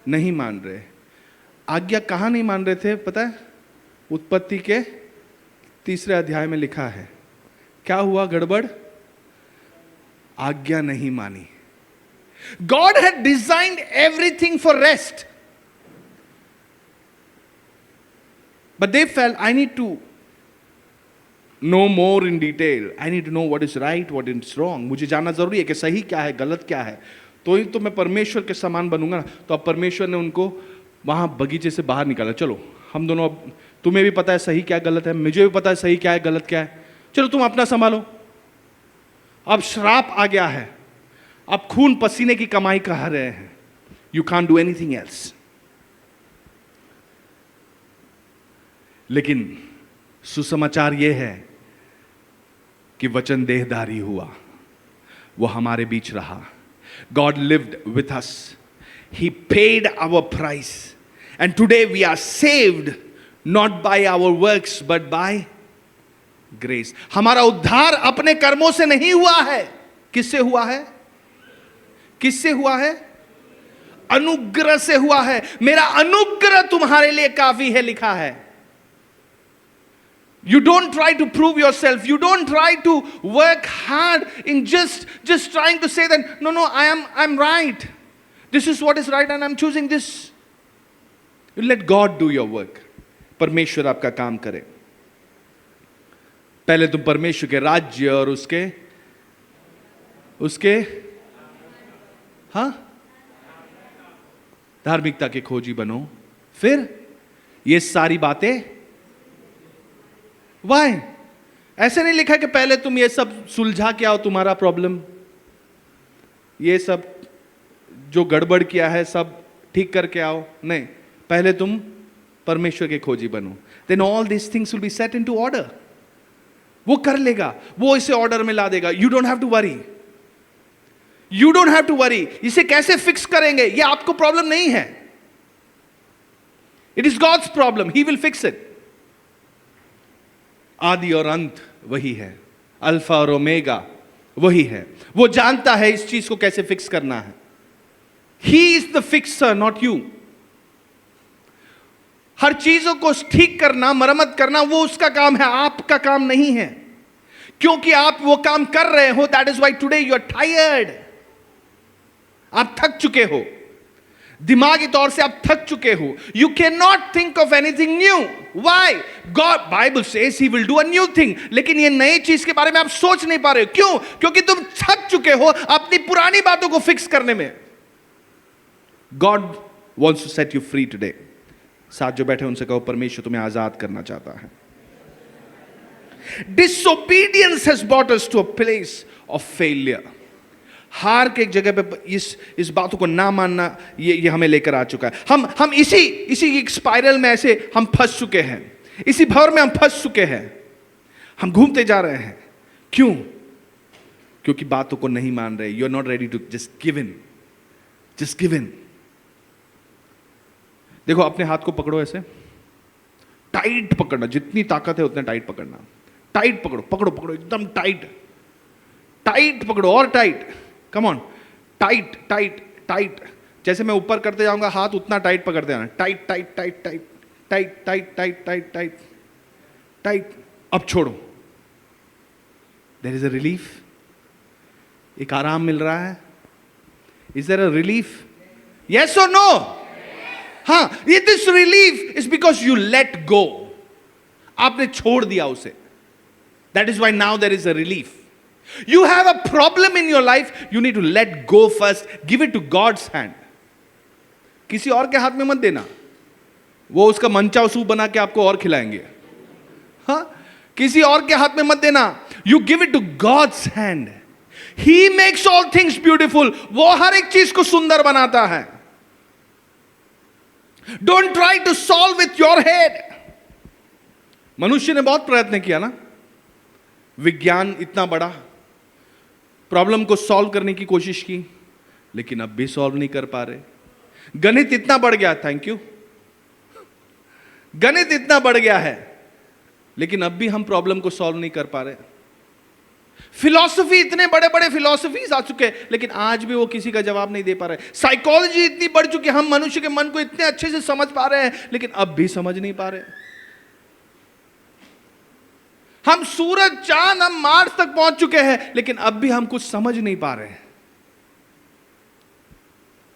नहीं मान रहे. आज्ञा कहां नहीं मान रहे थे पता है? उत्पत्ति के 3 अध्याय में लिखा है. क्या हुआ गड़बड़? आज्ञा नहीं मानी. God had designed everything for rest. But they felt, I need to know more in detail. I need to know what is right, what is wrong. मुझे जानना जरूरी है कि सही क्या है, गलत क्या है, तो ही तो मैं परमेश्वर के समान बनूंगा ना. तो अब परमेश्वर ने उनको वहां बगीचे से बाहर निकाला. चलो हम दोनों, अब तुम्हें भी पता है सही क्या गलत है, मुझे भी पता है सही क्या है गलत क्या है, चलो तुम अपना संभालो. अब श्राप आ गया है, अब खून पसीने की कमाई कर रहे हैं. You can't do anything else. लेकिन सुसमाचार यह है कि वचन देहधारी हुआ, वो हमारे बीच रहा. God lived with us, he paid our price, and today we are saved not by our works but by grace. हमारा उद्धार अपने कर्मों से नहीं हुआ है. किससे हुआ है? किससे हुआ है? अनुग्रह से हुआ है. मेरा अनुग्रह तुम्हारे लिए काफी है, लिखा है. You don't try to prove yourself. You don't try to work hard in just trying to say that no, I'm right. This is what is right and I'm choosing this. You let God do your work. परमेश्वर आपका काम करे. पहले तुम परमेश्वर के राज्य और उसके धार्मिकता के खोजी बनो, फिर ये सारी बातें. वाई? ऐसे नहीं लिखा कि पहले तुम ये सब सुलझा के आओ तुम्हारा प्रॉब्लम, ये सब जो गड़बड़ किया है सब ठीक करके आओ. नहीं, पहले तुम परमेश्वर के खोजी बनो. Then all this things will be set into order. वो कर लेगा, वो इसे ऑर्डर में ला देगा. You don't have to worry. You don't have to worry. इसे कैसे फिक्स करेंगे, ये आपको प्रॉब्लम नहीं है. It is God's problem. He will fix it. आदि और अंत वही है, अल्फा और ओमेगा वही है. वो जानता है इस चीज को कैसे फिक्स करना है. He is the fixer, not you. हर चीजों को ठीक करना, मरम्मत करना, वो उसका काम है, आपका काम नहीं है. क्योंकि आप वो काम कर रहे हो, that is why today you are tired. आप थक चुके हो, दिमागी तौर से आप थक चुके हो. You can not think of anything new. Why? God, Bible says he will do a new thing. लेकिन ये नई चीज के बारे में आप सोच नहीं पा रहे हो. क्यों? क्योंकि तुम थक चुके हो अपनी पुरानी बातों को फिक्स करने में. God wants to set you free today. साथ जो बैठे उनसे कहो, परमेश्वर तुम्हें आजाद करना चाहता है. Disobedience has brought us to a place of failure. हार के एक जगह पे इस बातों को ना मानना, ये हमें लेकर आ चुका है. हम इसी स्पाइरल में ऐसे हम फंस चुके हैं. इसी भंवर में हम फंस चुके हैं. हम घूमते जा रहे हैं. क्यों? क्योंकि बातों को नहीं मान रहे. You are not ready to just give in. Just give in. देखो, अपने हाथ को पकड़ो, ऐसे टाइट पकड़ना. जितनी ताकत है उतने टाइट पकड़ना. टाइट पकड़ो, पकड़ो, पकड़ो, एकदम टाइट. टाइट पकड़ो और tight. Come on. Tight tight tight. जैसे मैं ऊपर करते जाऊंगा हाथ, उतना टाइट पकड़ते जाना. Tight tight tight tight tight tight tight tight tight tight. अब छोड़ो. There is a relief. एक आराम मिल रहा है. Is there a relief? Yes और नो? हाँ. This relief is because you let go. आपने छोड़ दिया उसे. That is why now there is a relief. You have a problem in your life, you need to let go first. Give it to God's hand. किसी और के हाथ में मत देना. वो उसका मनचाव सूप बना के आपको और खिलाएंगे. हाँ, किसी और के हाथ में मत देना. You give it to God's hand. He makes all things beautiful. वो हर एक चीज को सुंदर बनाता है. Don't try to solve with your head. मनुष्य ने बहुत प्रयत्न किया ना, विज्ञान इतना बड़ा, प्रॉब्लम को सॉल्व करने की कोशिश की, लेकिन अब भी सॉल्व नहीं कर पा रहे. गणित इतना बढ़ गया, थैंक यू, गणित इतना बढ़ गया है, लेकिन अब भी हम प्रॉब्लम को सॉल्व नहीं कर पा रहे. फिलॉसफी, इतने बड़े बड़े फिलॉसफीज आ चुके हैं, लेकिन आज भी वो किसी का जवाब नहीं दे पा रहे. साइकोलॉजी इतनी बढ़ चुकी है, हम मनुष्य के मन को इतने अच्छे से समझ पा रहे हैं, लेकिन अब भी समझ नहीं पा रहे. हम सूरज, चांद, हम मार्स तक पहुंच चुके हैं, लेकिन अब भी हम कुछ समझ नहीं पा रहे हैं.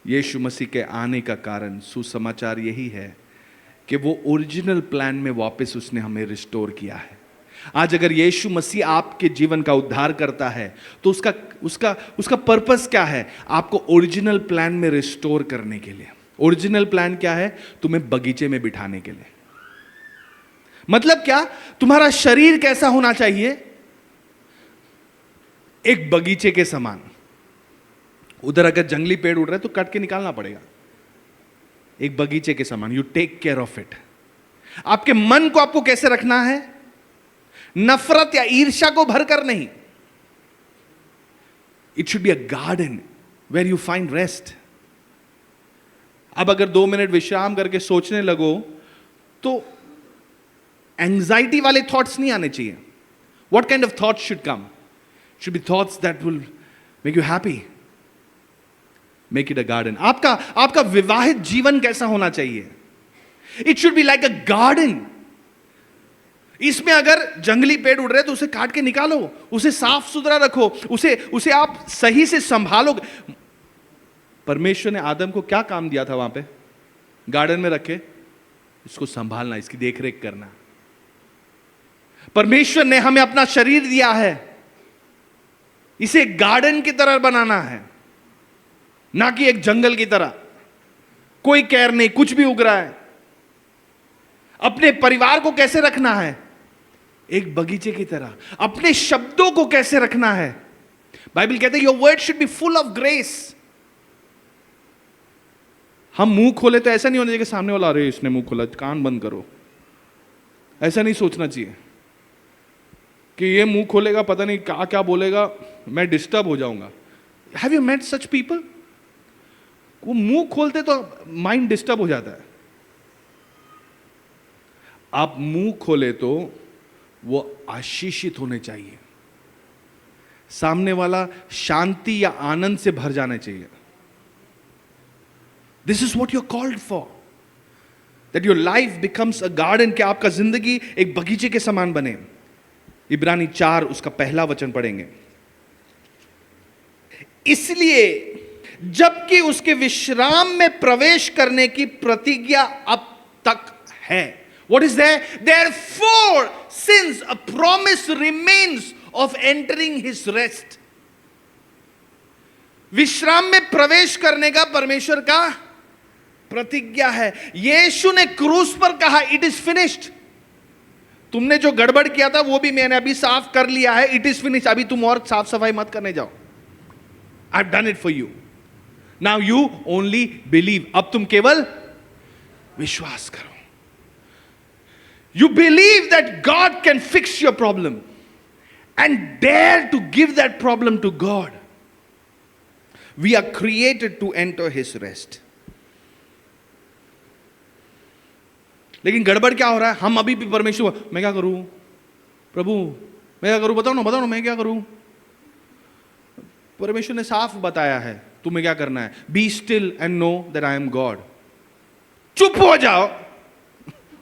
यीशु मसीह के आने का कारण, सुसमाचार यही है कि वो ओरिजिनल प्लान में वापस उसने हमें रिस्टोर किया है. आज अगर यीशु मसीह आपके जीवन का उद्धार करता है, तो उसका पर्पस क्या है? आपको ओरिजिनल प्लान में रिस्टोर करने के लिए. ओरिजिनल प्लान क्या है? तुम्हें बगीचे में बिठाने के लिए. मतलब क्या? तुम्हारा शरीर कैसा होना चाहिए? एक बगीचे के समान. उधर अगर जंगली पेड़ उड़ रहे तो काट के निकालना पड़ेगा. एक बगीचे के समान. You take care of it. आपके मन को आपको कैसे रखना है? नफरत या ईर्ष्या को भरकर नहीं. It should be a garden where you find rest. अब अगर 2 मिनट विश्राम करके सोचने लगो तो एंजाइटी वाले थॉट्स नहीं आने चाहिए. What kind of thoughts should come? Should be thoughts that will make you happy. Make it a garden. आपका विवाहित जीवन कैसा होना चाहिए? It should be like a garden. इसमें अगर जंगली पेड़ उड़ रहे तो उसे काट के निकालो, उसे साफ सुथरा रखो, उसे आप सही से संभालो. परमेश्वर ने आदम को क्या काम दिया था? वहां पे गार्डन में रखे, इसको संभालना, इसकी देखरेख करना. परमेश्वर ने हमें अपना शरीर दिया है, इसे गार्डन की तरह बनाना है, ना कि एक जंगल की तरह. कोई केयर नहीं, कुछ भी उग रहा है. अपने परिवार को कैसे रखना है? एक बगीचे की तरह. अपने शब्दों को कैसे रखना है? बाइबल कहते हैं your word should be full of grace. हम मुंह खोले तो ऐसा नहीं होना चाहिए कि सामने वाला, अरे इसने मुंह खोला, कान बंद करो. ऐसा नहीं सोचना चाहिए कि ये मुंह खोलेगा, पता नहीं क्या क्या बोलेगा, मैं डिस्टर्ब हो जाऊंगा. Have you met such people? वो मुंह खोलते तो माइंड डिस्टर्ब हो जाता है. आप मुंह खोले तो वो आशीषित होने चाहिए. सामने वाला शांति या आनंद से भर जाना चाहिए. This is what you are called for. That your life becomes a garden. कि आपका जिंदगी एक बगीचे के समान बने. इब्रानी 4 उसका पहला वचन पढ़ेंगे. इसलिए जबकि उसके विश्राम में प्रवेश करने की प्रतिज्ञा अब तक है. What is there? Therefore, since a promise remains of entering his rest. विश्राम में प्रवेश करने का परमेश्वर का प्रतिज्ञा है. यीशु ने क्रूस पर कहा इट इज फिनिश्ड. तुमने जो गड़बड़ किया था वो भी मैंने अभी साफ कर लिया है. It is finished. अभी तुम और साफ सफाई मत करने जाओ. I have done it for you. Now you only believe. अब तुम केवल विश्वास करो. You believe that God can fix your problem and dare to give that problem to God. We are created to enter his rest. लेकिन गड़बड़ क्या हो रहा है? हम अभी भी परमेश्वर, मैं क्या करूं प्रभु, मैं क्या करूं, बताओ ना मैं क्या करूं. परमेश्वर ने साफ बताया है तुम्हें क्या करना है. Be still and know that I am God. चुप हो जाओ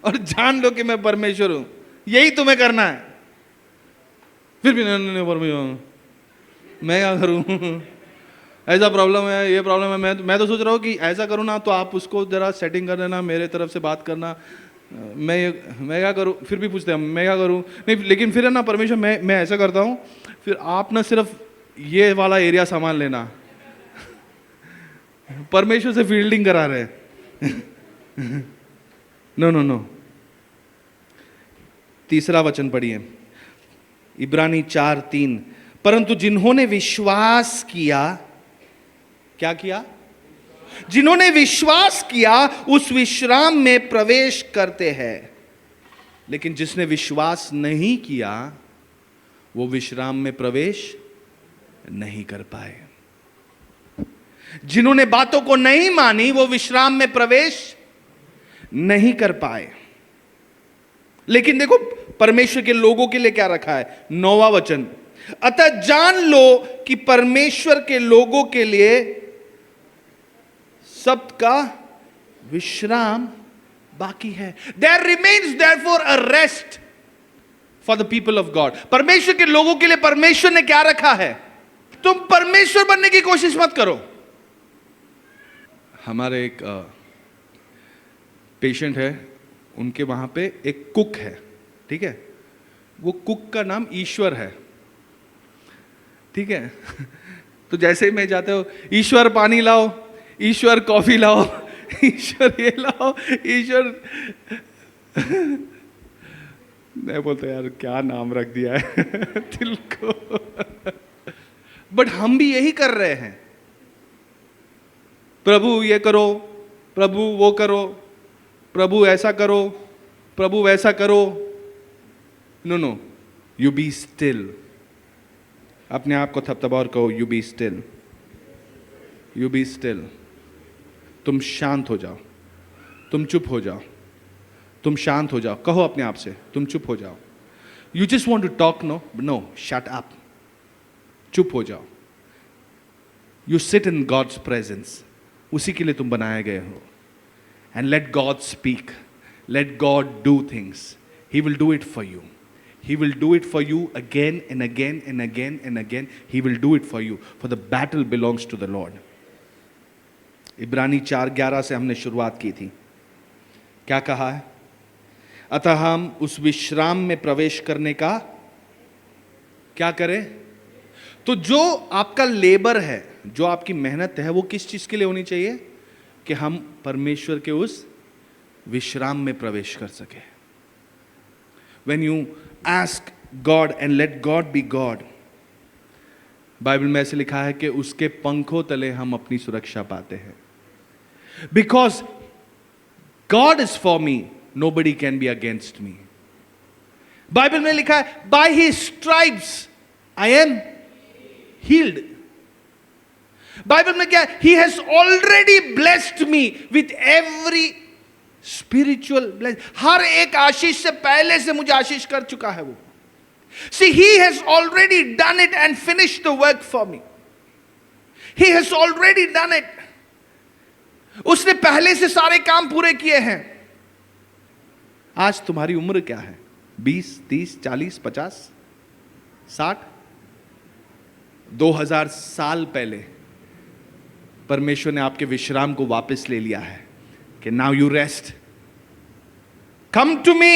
और जान लो कि मैं परमेश्वर हूं. यही तुम्हें करना है. फिर भी नहीं परमेश्वर मैं क्या करूं, ऐसा प्रॉब्लम है, ये प्रॉब्लम है. मैं तो सोच रहा हूं कि ऐसा करूं ना, तो आप उसको जरा सेटिंग कर देना, मेरे तरफ से बात करना. मैं क्या करूं, फिर भी पूछते हैं मैं क्या करूं, नहीं लेकिन फिर है ना परमेश्वर मैं ऐसा करता हूं, फिर आप ना सिर्फ ये वाला एरिया सामान लेना। परमेश्वर से फील्डिंग करा रहे हैं। No no no. तीसरा वचन पढ़िए, इब्रानी 4:3। परंतु जिन्होंने विश्वास किया, क्या किया? जिन्होंने विश्वास किया उस विश्राम में प्रवेश करते हैं, लेकिन जिसने विश्वास नहीं किया वो विश्राम में प्रवेश नहीं कर पाए। जिन्होंने बातों को नहीं मानी वो विश्राम में प्रवेश नहीं कर पाए। लेकिन देखो परमेश्वर के लोगों के लिए क्या रखा है, 9वां वचन। अतः जान लो कि परमेश्वर के लोगों के लिए सब्त का विश्राम बाकी है। There remains therefore a rest for the people of God. परमेश्वर के लोगों के लिए परमेश्वर ने क्या रखा है? तुम परमेश्वर बनने की कोशिश मत करो। हमारे एक पेशेंट है, उनके वहां पे एक कुक है, ठीक है, वो कुक का नाम ईश्वर है, ठीक है। तो जैसे ही मैं जाता हूं, ईश्वर पानी लाओ, ईश्वर कॉफी लाओ, ईश्वर ये लाओ, ईश्वर। मैं बोलता यार क्या नाम रख दिया है दिल को। बट हम भी यही कर रहे हैं, प्रभु ये करो, प्रभु वो करो, प्रभु ऐसा करो, प्रभु वैसा करो। No no, you be still. अपने आप को थपथपा और कहो, you be still, you be still. तुम शांत हो जाओ, तुम चुप हो जाओ, तुम शांत हो जाओ। कहो अपने आप से, तुम चुप हो जाओ। You just want to talk, no no, shut up, चुप हो जाओ। You sit in God's presence, उसी के लिए तुम बनाए गए हो। And let God speak, let God do things, he will do it for you. He will do it for you again and again and again and again. He will do it for you, for the battle belongs to the Lord. इब्रानी 4:11 से हमने शुरुआत की थी। क्या कहा है? अतः हम उस विश्राम में प्रवेश करने का क्या करें? तो जो आपका लेबर है, जो आपकी मेहनत है, वो किस चीज के लिए होनी चाहिए? कि हम परमेश्वर के उस विश्राम में प्रवेश कर सके। When you ask God and let God be God, Bible में ऐसे लिखा है कि उसके पंखों तले हम अपनी सुरक्षा पाते हैं। Because God is for me, nobody can be against me. Bible में लिखा है, by his stripes I am healed. Bible में क्या है? He has already blessed me with every spiritual bless. हर एक आशीष से पहले से मुझे आशीष कर चुका है वो। See, he has already done it and finished the work for me. He has already done it. उसने पहले से सारे काम पूरे किए हैं। आज तुम्हारी उम्र क्या है? 20, 30, 40, 50, 60? 2000 साल पहले परमेश्वर ने आपके विश्राम को वापस ले लिया है कि now you rest. Come to me,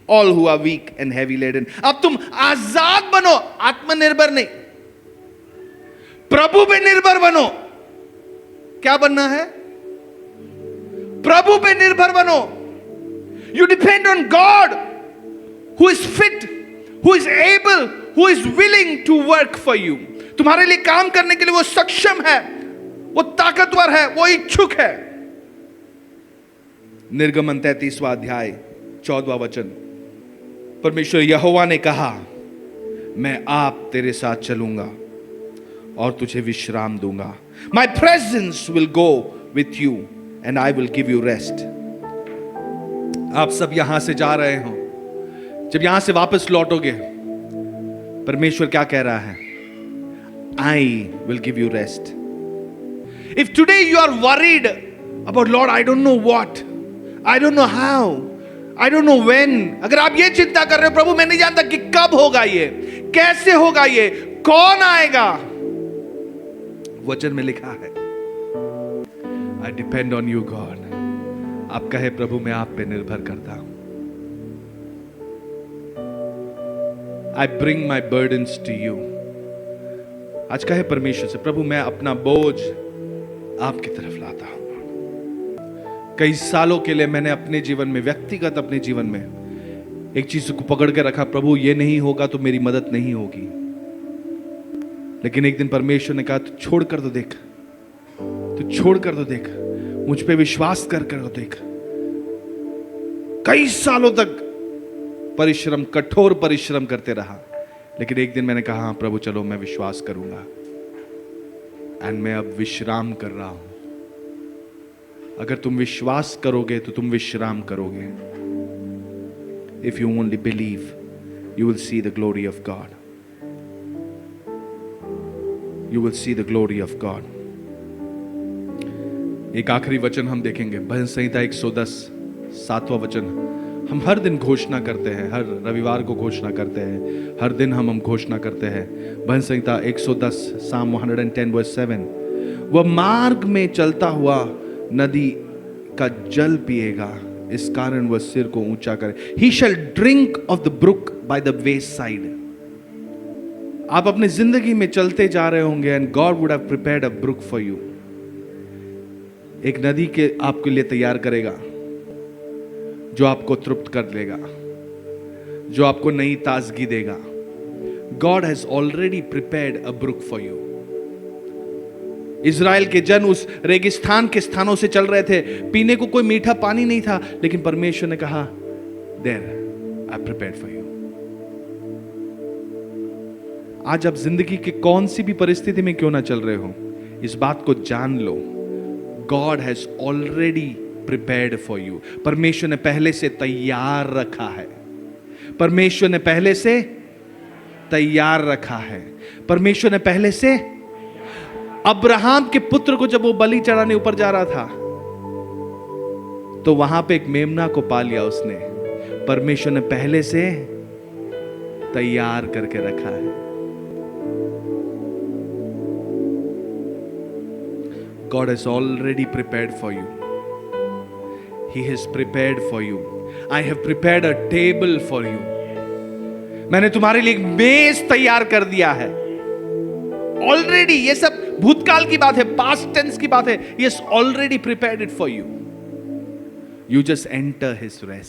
all who are weak and heavy laden. अब तुम आजाद बनो, आत्मनिर्भर नहीं, प्रभु पे निर्भर बनो। क्या बनना है? प्रभु पे निर्भर बनो। You depend on God, who is fit, who is able, who is willing to work for you. तुम्हारे लिए काम करने के लिए वो सक्षम है, वो ताकतवर है, वो इच्छुक है। निर्गमन 33वां अध्याय 14वां वचन। परमेश्वर यहोवा ने कहा, मैं आप तेरे साथ चलूंगा और तुझे विश्राम दूंगा। My presence will go with you and I will give you rest. आप सब यहां से जा रहे हो, जब यहां से वापस लौटोगे, परमेश्वर क्या कह रहा है? I will give you rest. If today you are worried about, Lord, I don't know what, I don't know how, I don't know when. अगर आप ये चिंता कर रहे हो, प्रभु मैं नहीं जानता कि कब होगा ये, कैसे होगा ये, कौन आएगा, वचन में लिखा है, I depend on you God, आप कहे प्रभु मैं आप पे निर्भर करता हूं। I bring my burdens to you. आज कहे परमेश्वर से, प्रभु मैं अपना बोझ आपकी तरफ लाता हूं। कई सालों के लिए मैंने अपने जीवन में, व्यक्तिगत अपने जीवन में एक चीज को पकड़ के रखा, प्रभु ये नहीं होगा तो मेरी मदद नहीं होगी। लेकिन एक दिन परमेश्वर ने कहा तू छोड़ कर तो देख, तू छोड़ कर तो देख, मुझ पे विश्वास कर कर तो देख। कई सालों तक परिश्रम, कठोर परिश्रम करते रहा, लेकिन एक दिन मैंने कहा हाँ प्रभु चलो मैं विश्वास करूंगा, एंड मैं अब विश्राम कर रहा हूं। अगर तुम विश्वास करोगे तो तुम विश्राम करोगे। If you only believe you will see the glory of God, you will see the glory of God. एक आखिरी वचन हम देखेंगे, भजन संहिता 110 7वां वचन। हम हर दिन घोषणा करते हैं, हर रविवार को घोषणा करते हैं, हर दिन हम घोषणा करते हैं। भजन संहिता 110 Psalm 110 verse 7। वह मार्ग में चलता हुआ नदी का जल पिएगा, इस कारण वह सिर को ऊंचा करे। He shall drink of the brook by the wayside। आप अपनी जिंदगी में चलते जा रहे होंगे, and God would have prepared a brook for you। एक नदी के आपके लिए तैयार करेगा जो आपको तृप्त कर लेगा, जो आपको नई ताजगी देगा। God has already prepared a brook for you। Israel के जन उस रेगिस्तान के स्थानों से चल रहे थे, पीने को कोई मीठा पानी नहीं था, लेकिन परमेश्वर ने कहा There I prepared for you। आज आप जिंदगी के कौन सी भी परिस्थिति में क्यों ना चल रहे हो, इस बात को जान लो, God has already prepared for you। परमेश्वर ने पहले से तैयार रखा है, परमेश्वर ने पहले से तैयार रखा है, परमेश्वर ने पहले से। अब्राहम के पुत्र को जब वो बलि चढ़ाने ऊपर जा रहा था, तो वहां पे एक मेमना को पा लिया उसने, परमेश्वर ने पहले से तैयार करके रखा है। God has already prepared for you। He has prepared for you। I have prepared a table for you। मैंने तुम्हारे लिए एक मेज तैयार कर दिया है ऑलरेडी। ये सब भूतकाल की बात है, पास्ट टेंस की बात है। He has already prepared it for you। You just enter his rest।